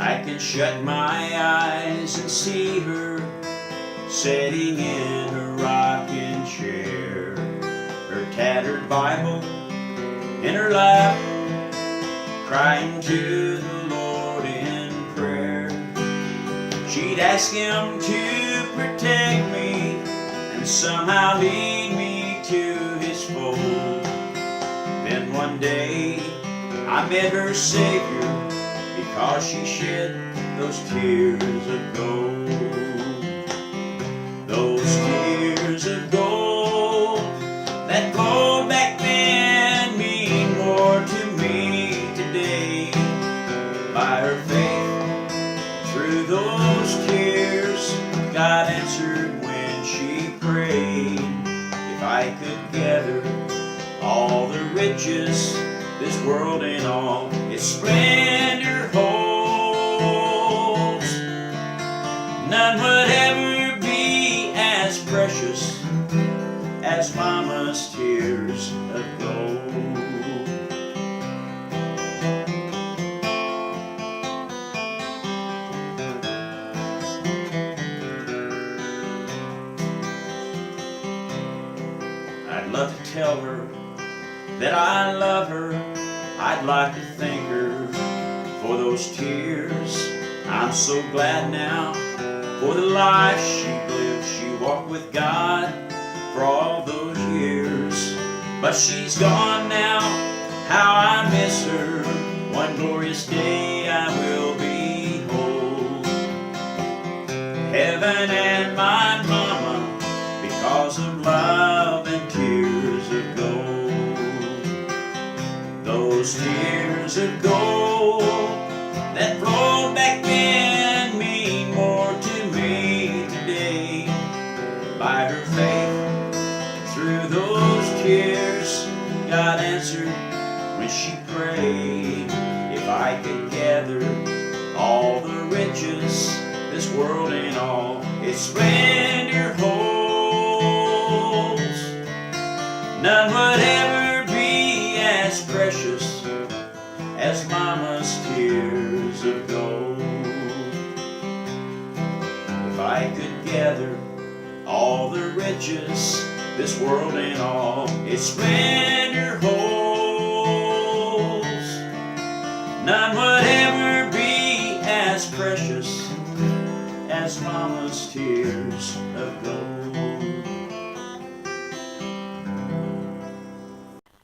I can shut my eyes and see her sitting in her rocking chair, her tattered Bible in her lap, crying to the Lord in prayer. She'd ask Him to protect me and somehow lead me to His fold. Then one day I met her Savior, because she shed those tears of gold. Those tears of gold that flowed back then mean more to me today. By her faith, through those tears, God answered when she prayed. If I could gather all the riches this world and all its splendor holds, none would ever be as precious as Mama's tears of gold. I'd love to tell her that I love her. I'd like to thank her for those tears. I'm so glad now for the life she lived. She walked with God for all those years. But she's gone now, how I miss her. One glorious day I will behold heaven and my Mama, because of love and tears of gold. Those tears of gold that flowed back then mean more to me today. By her faith, through those tears, God answered when she prayed. If I could gather all the riches this world and all its splendor holds, none would ever be as precious as Mama's tears of gold. If I could gather all the riches this world and all its splendor holds, none would ever be as precious as Mama's tears of gold.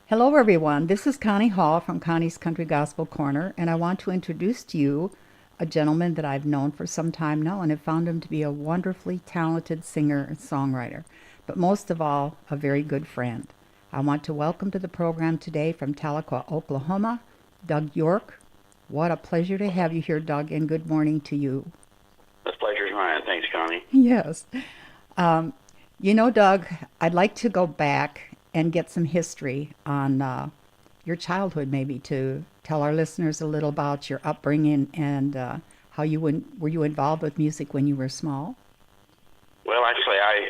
Hello everyone, this is Connie Hall from Connie's Country Gospel Corner, and I want to introduce to you a gentleman that I've known for some time now and have found him to be a wonderfully talented singer and songwriter, but most of all, a very good friend. I want to welcome to the program today from Talequah, Oklahoma, Doug York. What a pleasure to have you here, Doug, and good morning to you. The pleasure's mine. Thanks, Connie. Yes. Doug, I'd like to go back and get some history on your childhood, maybe, to tell our listeners a little about your upbringing and how were you involved with music when you were small? Well, actually, I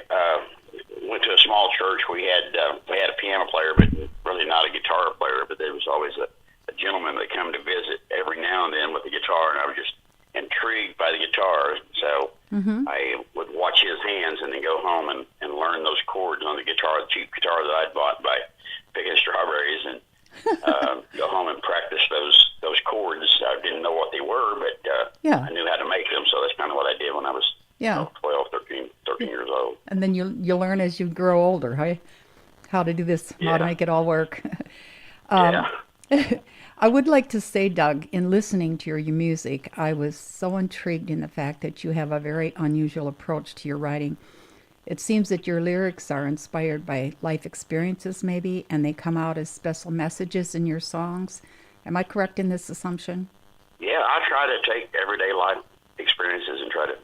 went to a small church. We had a piano player, but really not a guitar player. But there was always a gentleman that come to visit every now and then with a guitar, and I was just intrigued by the guitar. So I would watch his hands and then go home and learn those chords on the guitar, the cheap guitar that I'd bought by picking strawberries, and go home and practice those chords. I didn't know what they were, but I knew how to make them. So that's kind of what I did when I was 12, 13 years old. And then you learn as you grow older, how to do this, how to make it all work. I would like to say, Doug, in listening to your music, I was so intrigued in the fact that you have a very unusual approach to your writing. It seems that your lyrics are inspired by life experiences, maybe, and they come out as special messages in your songs. Am I correct in this assumption? Yeah, I try to take everyday life experiences and try to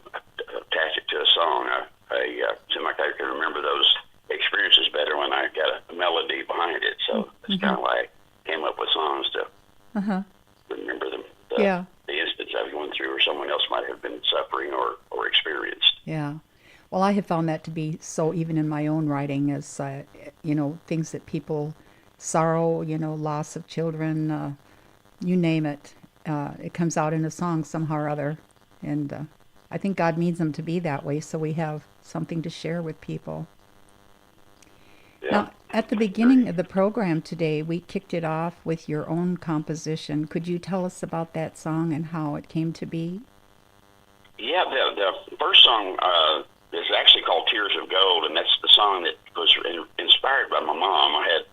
attach it to a song. I seem like I can remember those experiences better when I got a melody behind it. So that's kind of why I came up with songs to remember the instance I was going through, or someone else might have been suffering or experienced. Yeah. Well, I have found that to be so even in my own writing as, things that people sorrow, loss of children, you name it. it comes out in a song somehow or other. And I think God means them to be that way, so we have something to share with people. Yeah. Now, at the beginning of the program today, we kicked it off with your own composition. Could you tell us about that song and how it came to be? Yeah, the first song is actually called Tears of Gold, and that's the song that was inspired by my mom. I had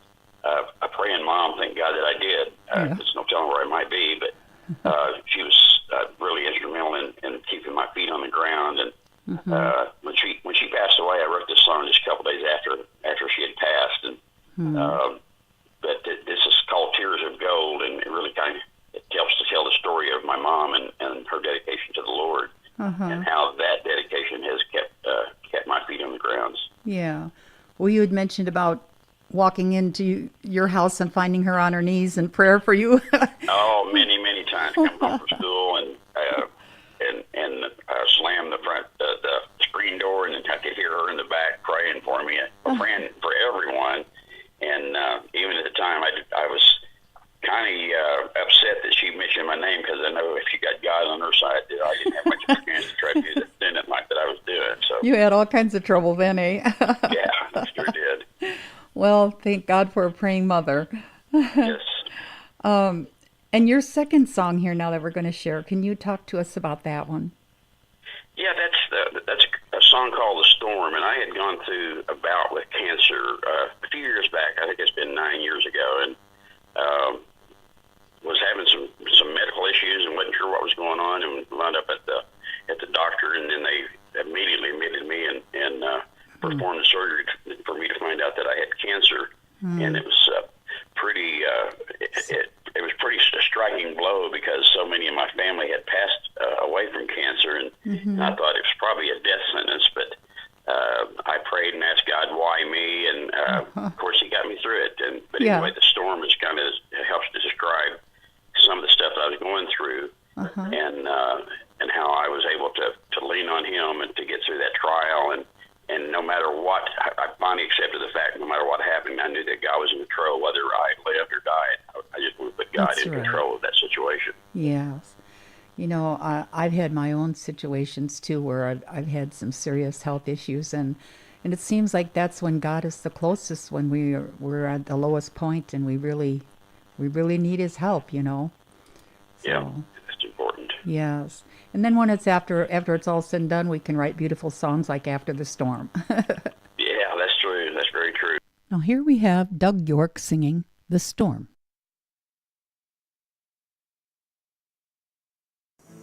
a praying mom, thank God that I did. There's no telling where I might be, but she was really instrumental in keeping my feet on the ground. And when she passed away, I wrote this song just a couple days after she had passed. And but this is called Tears of Gold, and it really kind of it helps to tell the story of my mom and her dedication to the Lord, and how that dedication has kept my feet on the ground. Yeah. Well, you had mentioned about walking into your house and finding her on her knees in prayer for you. Oh, many times. Come home from school and slam the screen door, and then I could hear her in the back praying for me, praying for everyone. And even at the time, I was kind of upset that she mentioned my name, because I know if she got God on her side, that I didn't have much of a chance to try to do it like that I was doing. So You had all kinds of trouble then, eh? yeah, I sure did. Well, thank God for a praying mother. Yes. And your second song here now that we're going to share, can you talk to us about that one? Yeah, that's a song called "The Storm," and I had gone through a bout with cancer a few years back. I think it's been 9 years ago, and was having some medical issues and wasn't sure what was going on, and wound up at the doctor, and then they immediately admitted me and performed the surgery for me to find out that I had cancer, and it was pretty. It was pretty striking blow, because so many of my family had passed away from cancer, and I thought it was probably a death sentence. But I prayed and asked God, why me? And of course, He got me through it. Anyway, the storm is kind of helps to describe some of the stuff that I was going through, and how I was able to lean on Him and to get through that trial. And no matter what, I finally accepted the fact, no matter what happened, I knew that God was in control, whether I lived or died. I just want to put God in control of that situation. Yes. You know, I've had my own situations too, where I've had some serious health issues, and it seems like that's when God is the closest, when we're at the lowest point, and we really need His help, you know. So, yeah, that's important. Yes. And then when it's after it's all said and done, we can write beautiful songs like After the Storm. Yeah, that's true. That's very true. Now here we have Doug York singing The Storm.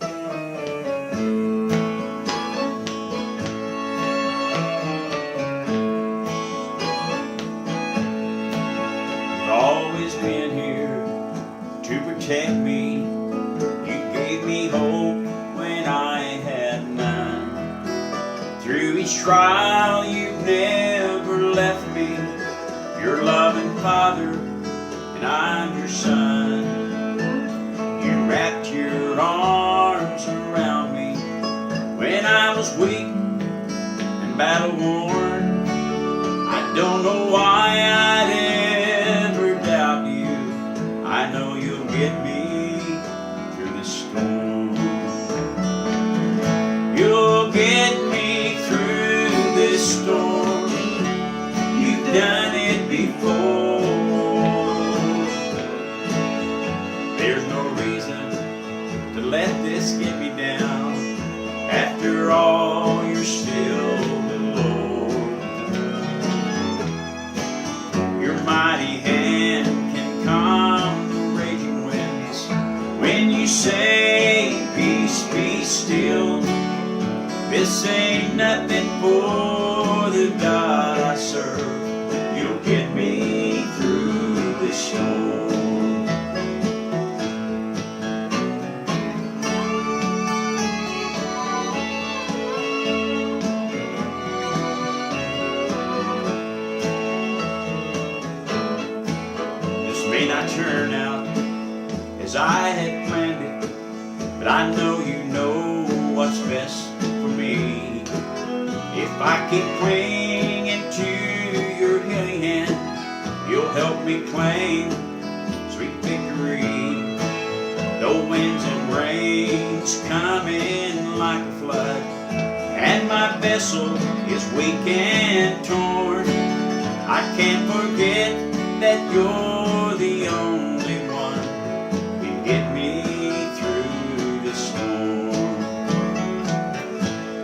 You've always been here to protect me. You gave me hope when I had none. Through each trial, you've never left me. You're loving Father, and I'm your son. You wrapped your arms around me when I was weak and battle worn. I don't know why I'd ever doubt you. I know you'll get me through the storm. You'll get me through this storm. You've done it before. There's no reason to let this get me down. After all, you're still the Lord. Your mighty hand can calm the raging winds. When you say, peace, be still, this ain't nothing for the God I serve. You'll get me through this storm. This may not turn out as I had planned it, but I know you know what's best for me. If I keep clinging to your healing hand, you'll help me claim sweet victory. Though winds and rains coming like a flood, and my vessel is weak and torn. I can't forget that you're the only one who can get me through the storm.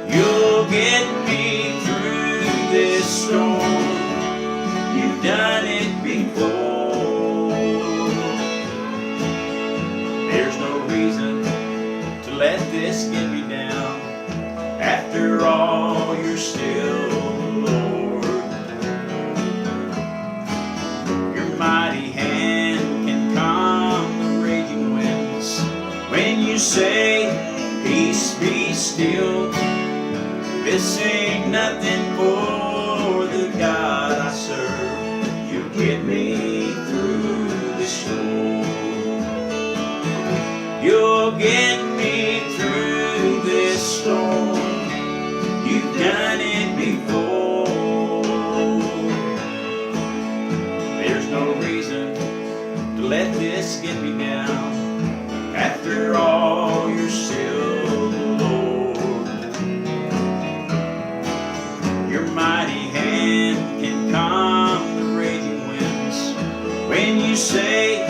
You'll get me through this storm. You've done it before. There's no reason to let this get me down. After all, you're still the Lord. Your mighty hand can calm the raging winds. When you say, peace be still, this ain't nothing for the God I serve. You get me through the storm. You'll get me through this storm. You've done it before. There's no reason to let this get me down. After all, you're still the Lord. Your mighty hand can calm the raging winds. When you say,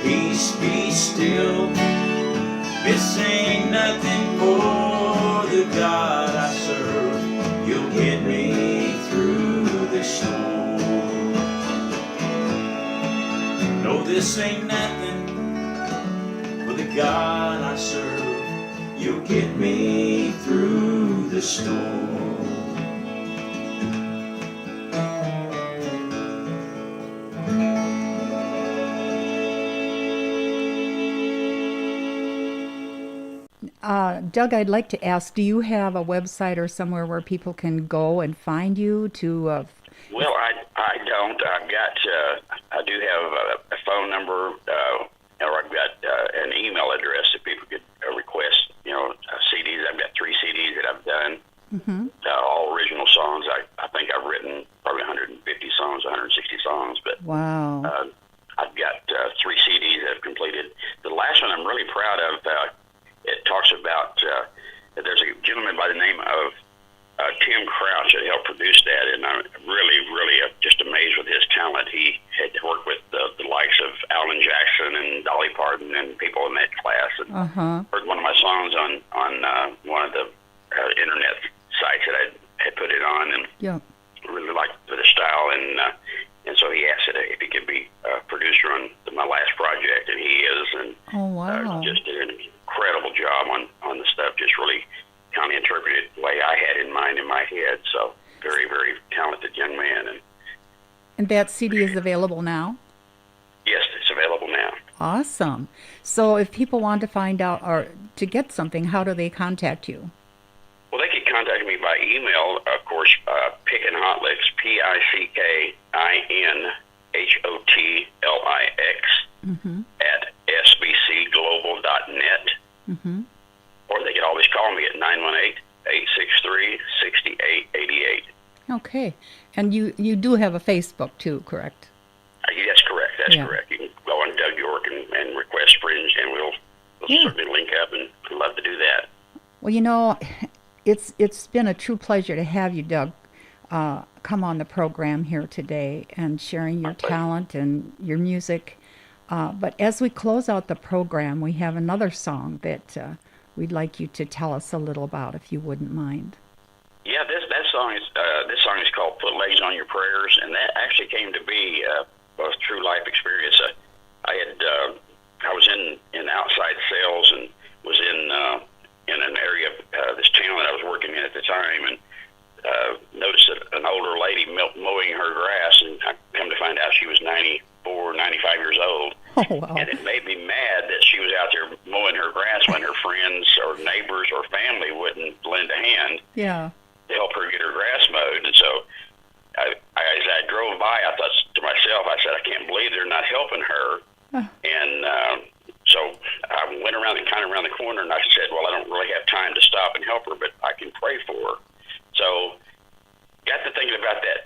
peace be still, this ain't nothing for the God I serve. You'll get me through this storm. No, this ain't nothing for the God I serve. You'll get me through the storm. Doug, I'd like to ask, do you have a website or somewhere where people can go and find you to... Well, I don't. I do have a phone number, or I've got an email address that people could request, CDs. I've got 3 CDs that I've done, all original songs. I think I've written probably 150 songs, 160 songs, but Wow. I've got 3 CDs that I've completed. The last one I'm really proud of. It talks about there's a gentleman by the name of Tim Crouch that helped produce that, and I'm really, really just amazed with his talent. He had worked with the likes of Alan Jackson and Dolly Parton and people in that class, and heard one of my songs on one of the internet sites that I had put it on, and really liked the style, and so he asked if he could be a producer on my last project, and he is, and Oh, wow. just did an incredible job on the stuff, just really kind of interpreted the way I had in mind in my head. So very, very talented young man. And that CD is available now? Yes, it's available now. Awesome. So if people want to find out or to get something, how do they contact you? Well, they could contact me by email, of course, Pickin' Hot Licks, PICKINHOTLIX at sbcglobal.net. Or they could always call me at 918-863-6888. Okay. And you do have a Facebook too, correct? That's correct. That's correct. You can go on Doug York and request friends, and we'll certainly link up, and I'd love to do that. Well, it's been a true pleasure to have you, Doug, come on the program here today and sharing your talent and your music. But as we close out the program, we have another song that we'd like you to tell us a little about, if you wouldn't mind. Yeah, this song is called "Put Legs on Your Prayers," and that actually came to be a true life experience. I was in outside sales and was in an area of this town that I was working in at the time, and noticed an older lady mowing her grass, and I come to find out she was 94, 95 years old. Oh, wow. And it made me mad that she was out there mowing her grass when her friends or neighbors or family wouldn't lend a hand to help her get her grass mowed. And so as I drove by, I thought to myself, I said, I can't believe they're not helping her. And so I went around the corner, and I said, well, I don't really have time to stop and help her, but I can pray for her. So got to thinking about that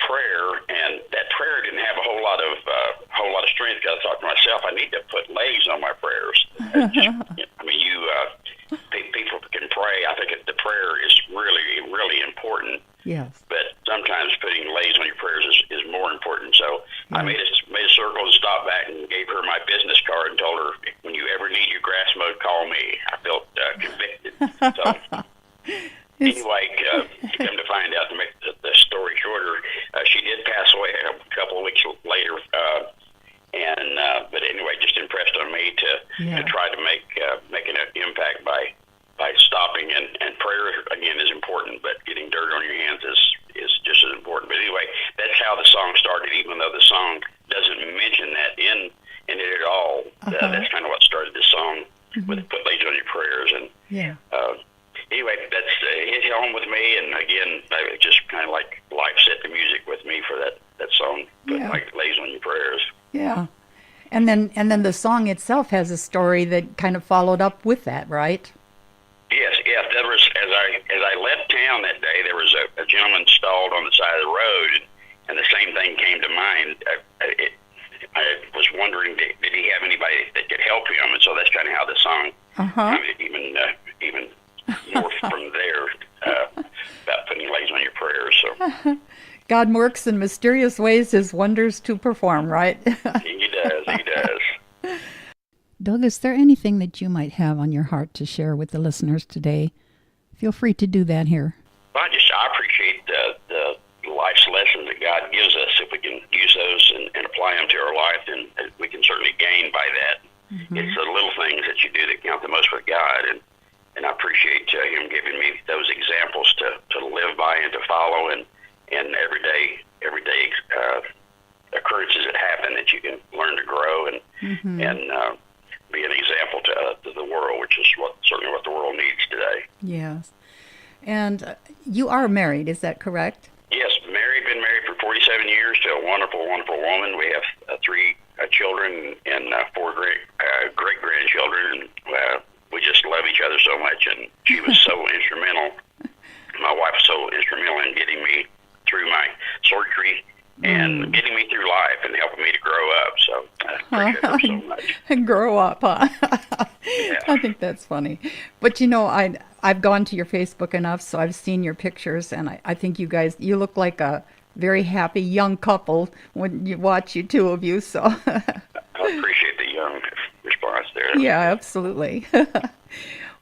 prayer, and that prayer didn't have a whole lot of strength, because I thought to myself, I need to put legs on my prayers. I mean, people can pray. I think the prayer is really, really important. Yes. But sometimes putting lays on your prayers is more important. So I Yeah. made a circle and stopped back and gave her my business card and told her, when you ever need your grass mowed, call me. I felt convicted. So anyway, come to find out, to make the story shorter, she did pass away a couple of weeks later. But anyway, just impressed on me to try to make an impact by stopping, and prayer again is important, but getting dirt on your hands is just as important. But anyway, that's how the song started, even though the song doesn't mention that in it at all. That's kind of what started the song, with put lays on your prayers. And anyway, that's hit home with me, and again, I just kind of like life set the music with me for that song, put lays on your prayers. Yeah. And then the song itself has a story that kind of followed up with that, right? Yes. There was, as I left town that day, there was a gentleman stalled on the side of the road, and the same thing came to mind. I was wondering, did he have anybody that could help him? And so that's kind of how the song, even more from there, about putting lays on your prayers. So God works in mysterious ways his wonders to perform, right? He does. Doug, is there anything that you might have on your heart to share with the listeners today? Feel free to do that here. Well, I appreciate the life's lessons that God gives us. If we can use those and apply them to our life, then we can certainly gain by that. It's the little things that you do that count the most with God, and I appreciate him giving me those examples to live by and to follow, and everyday occurrences that happen that you can learn to grow and be an example to the world, which is certainly what the world needs today. Yes. And you are married, is that correct? Yes, been married for 47 years to a wonderful, wonderful woman. We have 3 children and 4 great-grandchildren, and we just love each other so much, and she was so instrumental. My wife was so instrumental in getting me through my surgery and getting me through life and helping me to grow up. So I appreciate her so much. Grow up, huh? Yeah. I think that's funny. But I've gone to your Facebook enough, so I've seen your pictures, and I think you look like a very happy young couple when you watch you two of you. So I appreciate the young response there. Yeah, absolutely.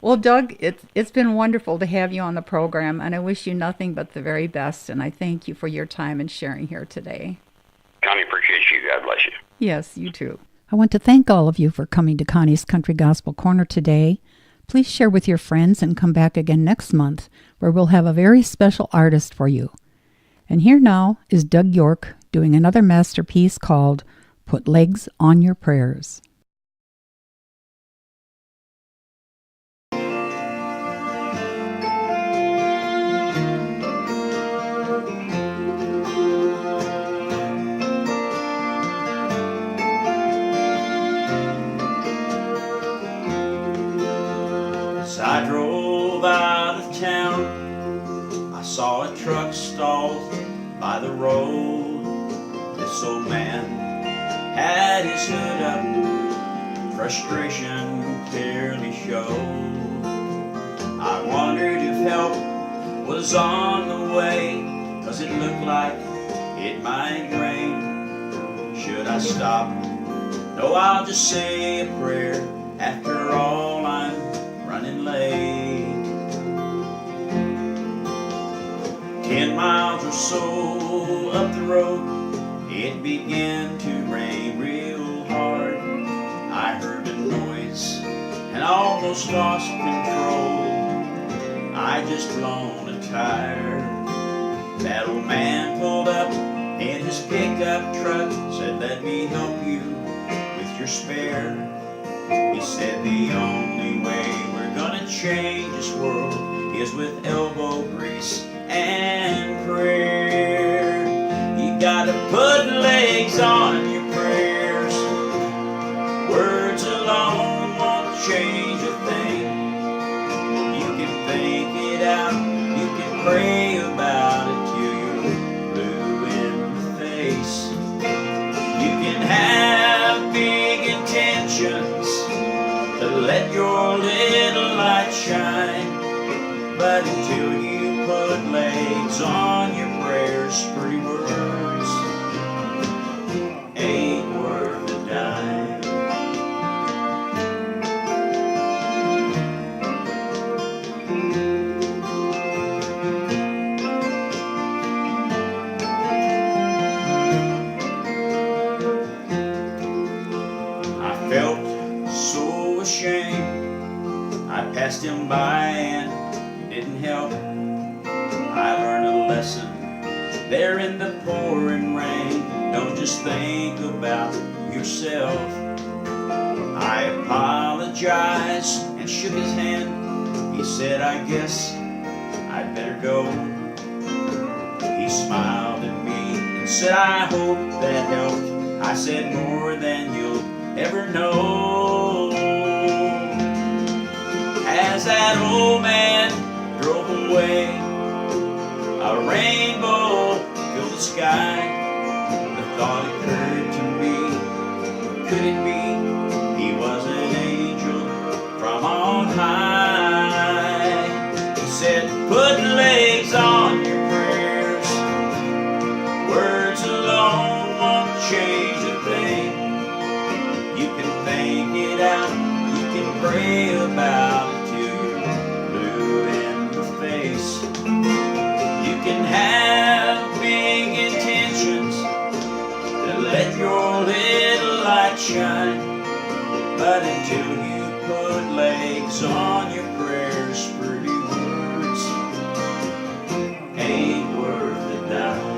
Well, Doug, it's been wonderful to have you on the program, and I wish you nothing but the very best, and I thank you for your time and sharing here today. Connie, appreciate you. God bless you. Yes, you too. I want to thank all of you for coming to Connie's Country Gospel Corner today. Please share with your friends and come back again next month, where we'll have a very special artist for you. And here now is Doug York doing another masterpiece called Put Legs on Your Prayers. As I drove out of town, I saw a truck stalled by the road. This old man had his hood up, frustration clearly showed. I wondered if help was on the way, 'cause it looked like it might rain. Should I stop? No, I'll just say a prayer. After all, I'm running late. 10 miles or so up the road, it began to rain real hard. I heard a noise and almost lost control. I just blown a tire. That old man pulled up in his pickup truck, said, "Let me help you with your spare." He said, "The only way we're gonna change this world is with elbow grease and prayer. You gotta put legs on your prayers. Words alone won't change a thing. You can think it out, you can pray about it till you're blue in the face. You can have big intentions, the shine. But until you put legs on your prayers, pretty words ain't worth a dime. I felt so ashamed. I passed him by and didn't help. I learned a lesson there in the pouring rain. Don't just think about yourself. I apologized and shook his hand. He said, I guess I'd better go. He smiled at me and said, I hope that helped. I said, more than you'll ever know. As that old man drove away, a rainbow filled the sky. The thought occurred to me, could it be he was an angel from on high? He said, put legs on your prayers. Words alone won't change a thing. You can think it out, you can pray about it till you're blue in the face. You can have big intentions to let your little light shine, but until you put legs on your prayers, pretty words ain't worth a dime.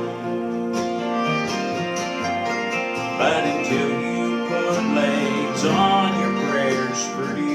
But until you put legs on your prayers, pretty